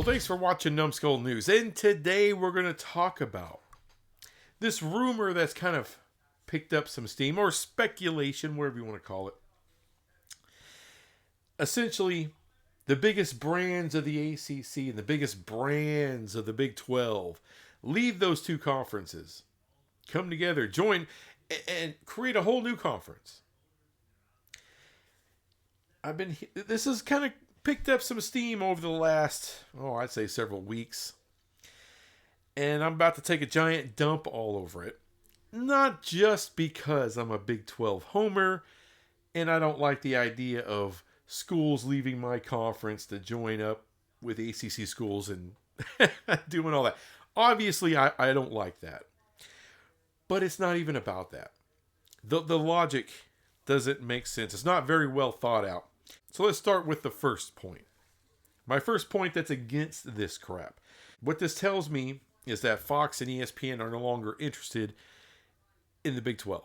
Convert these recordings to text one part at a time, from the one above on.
Well, thanks for watching Numbskull News. And today we're going to talk about this rumor that's kind of picked up some steam, or speculation, whatever you want to call it. Essentially, the biggest brands of the ACC and the biggest brands of the Big 12 leave those two conferences, come together, join, and create a whole new conference. This has kind of picked up some steam over the last, I'd say several weeks. And I'm about to take a giant dump all over it. Not just because I'm a Big 12 homer and I don't like the idea of schools leaving my conference to join up with ACC schools and doing all that. Obviously, I don't like that. But it's not even about that. The logic doesn't make sense. It's not very well thought out. So let's start with the first point. My first point that's against this crap. What this tells me is that Fox and ESPN are no longer interested in the Big 12.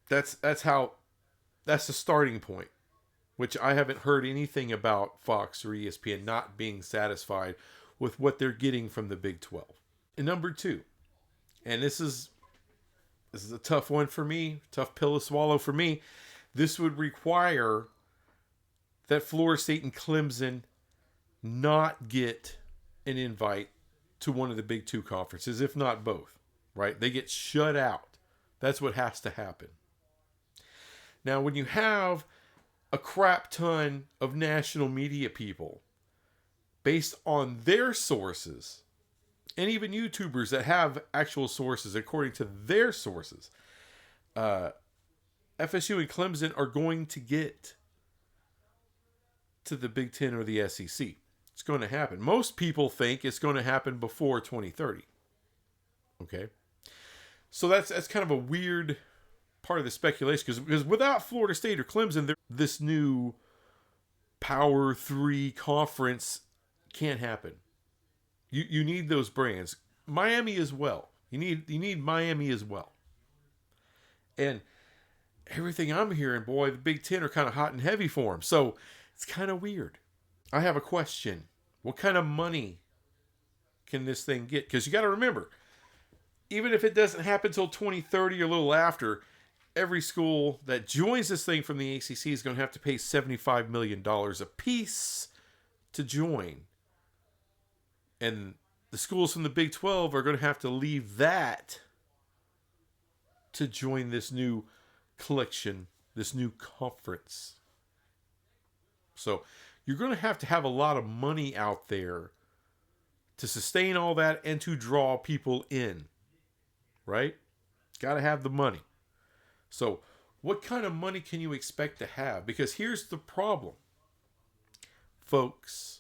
That's the starting point, which I haven't heard anything about Fox or ESPN not being satisfied with what they're getting from the Big 12. And number two, and this is a tough one for me, tough pill to swallow for me. This would require that Florida State and Clemson not get an invite to one of the Big Two conferences, if not both, right? They get shut out. That's what has to happen. Now, when you have a crap ton of national media people based on their sources, and even YouTubers that have actual sources according to their sources, FSU and Clemson are going to get to the Big Ten or the SEC. It's going to happen. Most people think it's going to happen before 2030. Okay? So that's kind of a weird part of the speculation, because without Florida State or Clemson, this new Power 3 conference can't happen. You need those brands. Miami as well. You need Miami as well. And everything I'm hearing, boy, the Big Ten are kind of hot and heavy for them. So it's kind of weird. I have a question. What kind of money can this thing get? Because you got to remember, even if it doesn't happen until 2030 or a little after, every school that joins this thing from the ACC is going to have to pay $75 million a piece to join. And the schools from the Big 12 are going to have to leave that to join this new collection, this new conference. So you're going to have a lot of money out there to sustain all that and to draw people in, right? Got to have the money. So what kind of money can you expect to have? Because here's the problem, folks.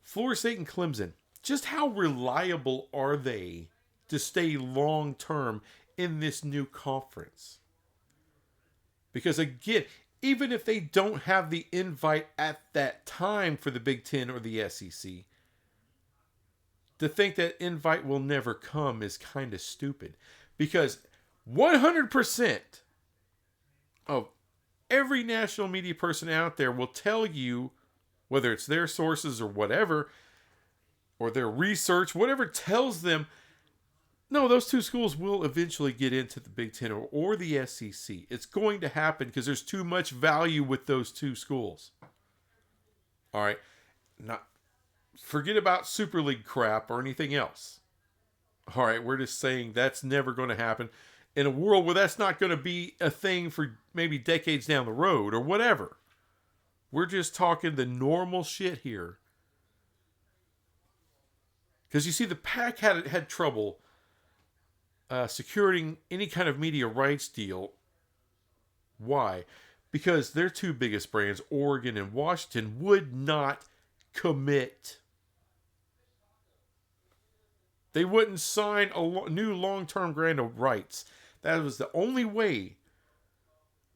Florida State and Clemson, just how reliable are they to stay long-term in this new conference? Because again, even if they don't have the invite at that time for the Big Ten or the SEC, to think that invite will never come is kind of stupid. Because 100% of every national media person out there will tell you, whether it's their sources or whatever, or their research, whatever tells them, no, those two schools will eventually get into the Big Ten or the SEC. It's going to happen because there's too much value with those two schools. All right. Forget about Super League crap or anything else. All right. We're just saying that's never going to happen in a world where that's not going to be a thing for maybe decades down the road or whatever. We're just talking the normal shit here. Because you see, the PAC had trouble securing any kind of media rights deal. Why? Because their two biggest brands, Oregon and Washington, would not commit. They wouldn't sign a new long-term grant of rights. That was the only way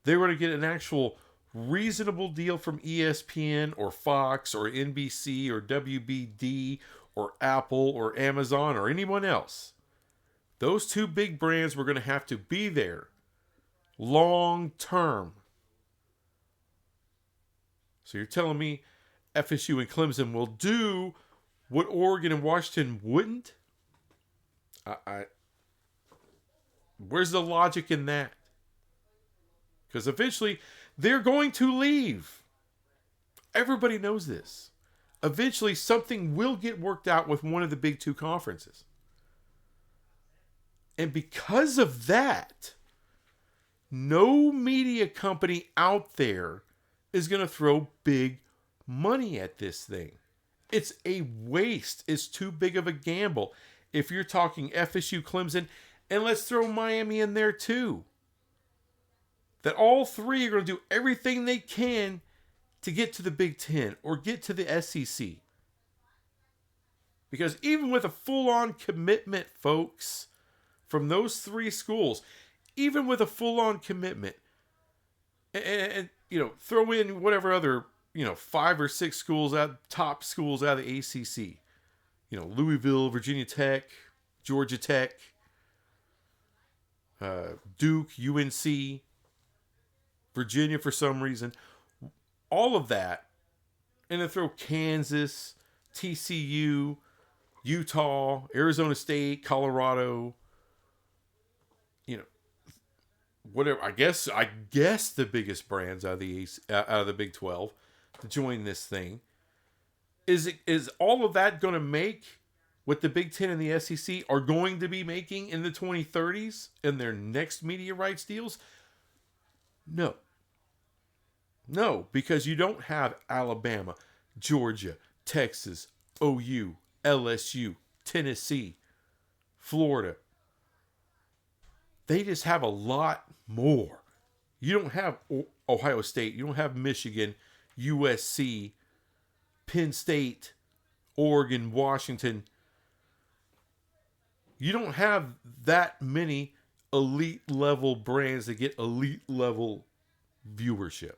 they were to get an actual reasonable deal from ESPN or Fox or NBC or WBD or Apple or Amazon or anyone else. Those two big brands were going to have to be there long term. So you're telling me FSU and Clemson will do What Oregon and Washington wouldn't? Where's the logic in that? Because eventually they're going to leave. Everybody knows this. Eventually something will get worked out with one of the big two conferences. And because of that, no media company out there is going to throw big money at this thing. It's a waste. It's too big of a gamble. If you're talking FSU, Clemson, and let's throw Miami in there too. That all three are going to do everything they can to get to the Big Ten or get to the SEC. Because even with a full-on commitment, folks, from those three schools, even with a full-on commitment, and throw in whatever other, 5 or 6 schools top schools out of the ACC, Louisville, Virginia Tech, Georgia Tech, Duke, UNC, Virginia for some reason, all of that, and then throw Kansas, TCU, Utah, Arizona State, Colorado, whatever. I guess the biggest brands out of the Big 12 to join this thing. Is all of that going to make what the Big 10 and the SEC are going to be making in the 2030s in their next media rights deals? No. No, because you don't have Alabama, Georgia, Texas, OU, LSU, Tennessee, Florida. They just have a lot more. You don't have Ohio State. You don't have Michigan, USC, Penn State, Oregon, Washington. You don't have that many elite level brands that get elite level viewership.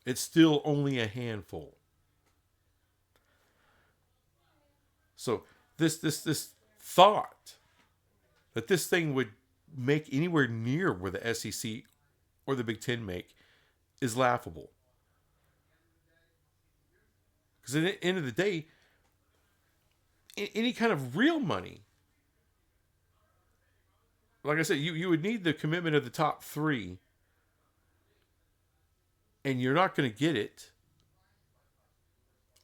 It's still only a handful. So this thought that this thing would make anywhere near where the SEC or the Big Ten make is laughable. Because at the end of the day, any kind of real money, like I said, you would need the commitment of the top three, and you're not going to get it.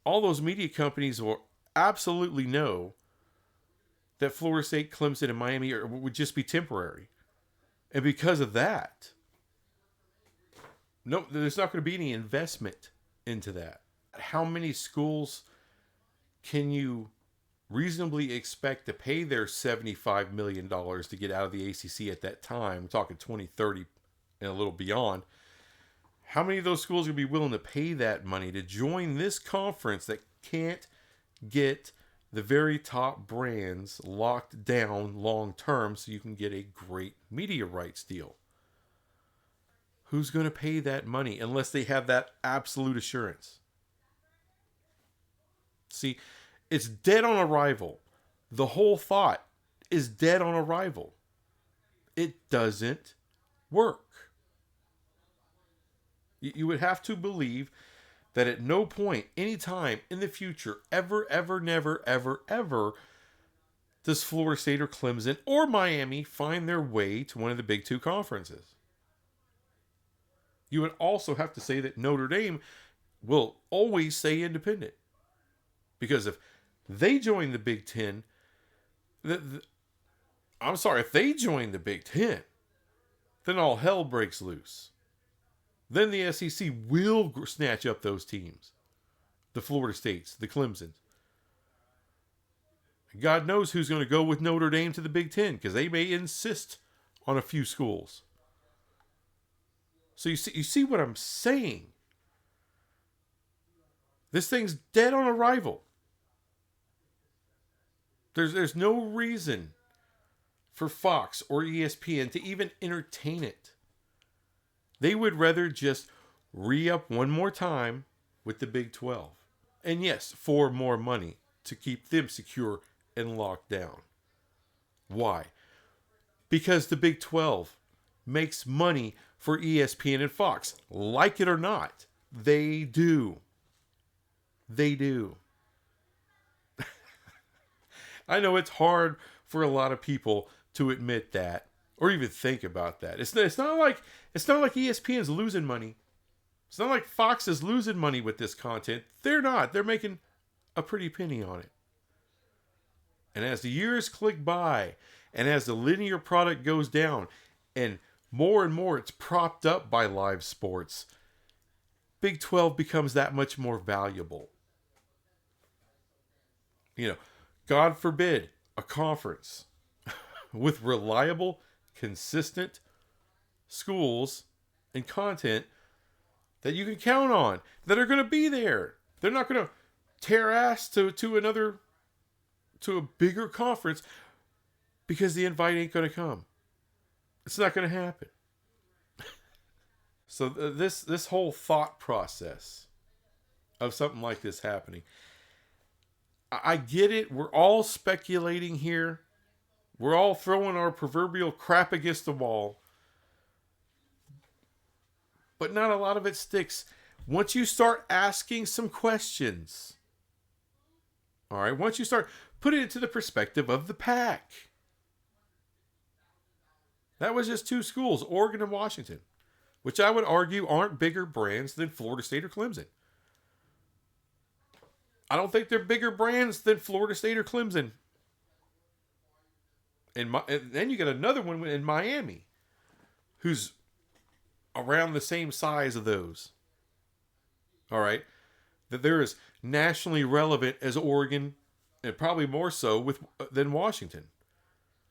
All those media companies will absolutely know that Florida State, Clemson, and Miami would just be temporary. And because of that, no, there's not going to be any investment into that. How many schools can you reasonably expect to pay their $75 million to get out of the ACC at that time? I'm talking 2030 and a little beyond. How many of those schools are going to be willing to pay that money to join this conference that can't get the very top brands locked down long term so you can get a great media rights deal? Who's going to pay that money unless they have that absolute assurance? See, it's dead on arrival. The whole thought is dead on arrival. It doesn't work. You would have to believe that at no point, any time in the future, ever, never, ever, does Florida State or Clemson or Miami find their way to one of the big two conferences. You would also have to say that Notre Dame will always stay independent. Because if they join the Big Ten, if they join the Big Ten, then all hell breaks loose. Then the SEC will snatch up those teams. The Florida States, the Clemsons. God knows who's going to go with Notre Dame to the Big Ten, because they may insist on a few schools. So you see what I'm saying? This thing's dead on arrival. There's no reason for Fox or ESPN to even entertain it. They would rather just re-up one more time with the Big 12. And yes, for more money to keep them secure and locked down. Why? Because the Big 12 makes money for ESPN and Fox. Like it or not, they do. They do. I know it's hard for a lot of people to admit that or even think about that. It's not like ESPN's losing money. It's not like Fox is losing money with this content. They're not. They're making a pretty penny on it. And as the years click by, and as the linear product goes down, and more it's propped up by live sports, Big 12 becomes that much more valuable. God forbid a conference with reliable, consistent schools and content that you can count on, that are going to be there. They're not going to tear ass to a bigger conference because the invite ain't going to come. It's not going to happen. So this whole thought process of something like this happening, I get it. We're all speculating here. We're all throwing our proverbial crap against the wall. But not a lot of it sticks. Once you start asking some questions, all right, once you start putting it into the perspective of the pack. That was just two schools, Oregon and Washington, which I would argue aren't bigger brands than Florida State or Clemson. I don't think they're bigger brands than Florida State or Clemson. And then you got another one in Miami, who's around the same size of those. All right, that they're as nationally relevant as Oregon, and probably more so than Washington.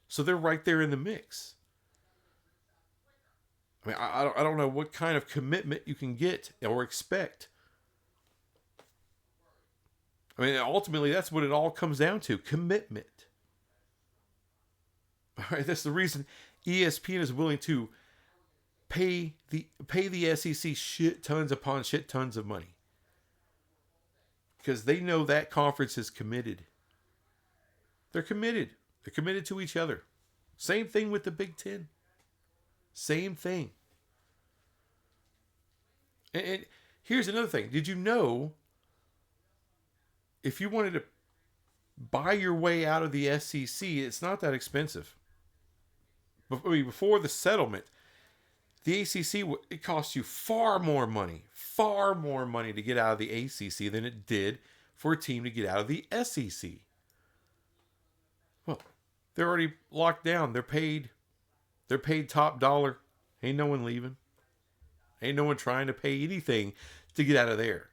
So they're right there in the mix. I mean, I don't know what kind of commitment you can get or expect. I mean, ultimately, that's what it all comes down to: commitment. All right, that's the reason ESPN is willing to pay the SEC shit tons upon shit tons of money, because they know that conference is committed. They're committed. They're committed to each other. Same thing with the Big Ten. Same thing. And here's another thing. Did you know, if you wanted to buy your way out of the SEC, it's not that expensive. Before the settlement, the ACC, it cost you far more money to get out of the ACC than it did for a team to get out of the SEC. Well, they're already locked down. They're paid top dollar. Ain't no one leaving. Ain't no one trying to pay anything to get out of there.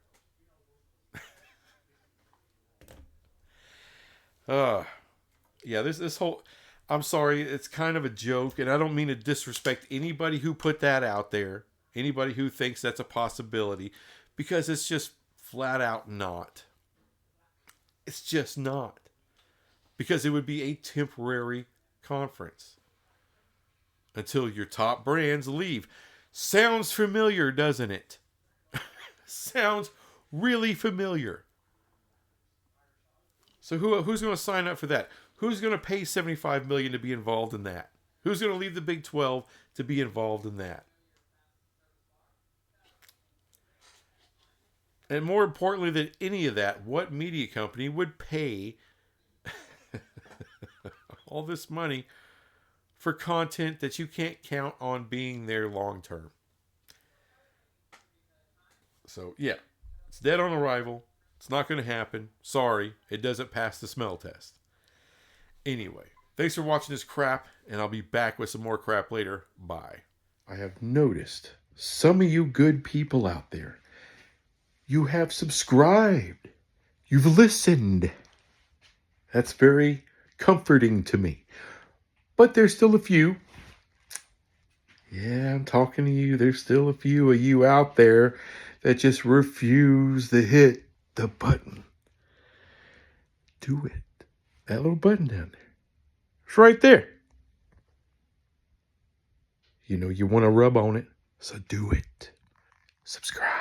Yeah, this whole, I'm sorry, it's kind of a joke, and I don't mean to disrespect anybody who put that out there, anybody who thinks that's a possibility, because it's just flat out not. It's just not. Because it would be a temporary conference until your top brands leave. Sounds familiar, doesn't it? Sounds really familiar. So who's going to sign up for that? Who's going to pay $75 million to be involved in that? Who's going to leave the Big 12 to be involved in that? And more importantly than any of that, what media company would pay all this money for content that you can't count on being there long term? So yeah, it's dead on arrival. It's not going to happen. Sorry, it doesn't pass the smell test. Anyway, thanks for watching this crap, and I'll be back with some more crap later. Bye. I have noticed some of you good people out there, you have subscribed. You've listened. That's very comforting to me. But there's still a few. Yeah, I'm talking to you. There's still a few of you out there that just refuse to hit the button. Do it. That little button down there. It's right there. You know you want to rub on it, so do it. Subscribe.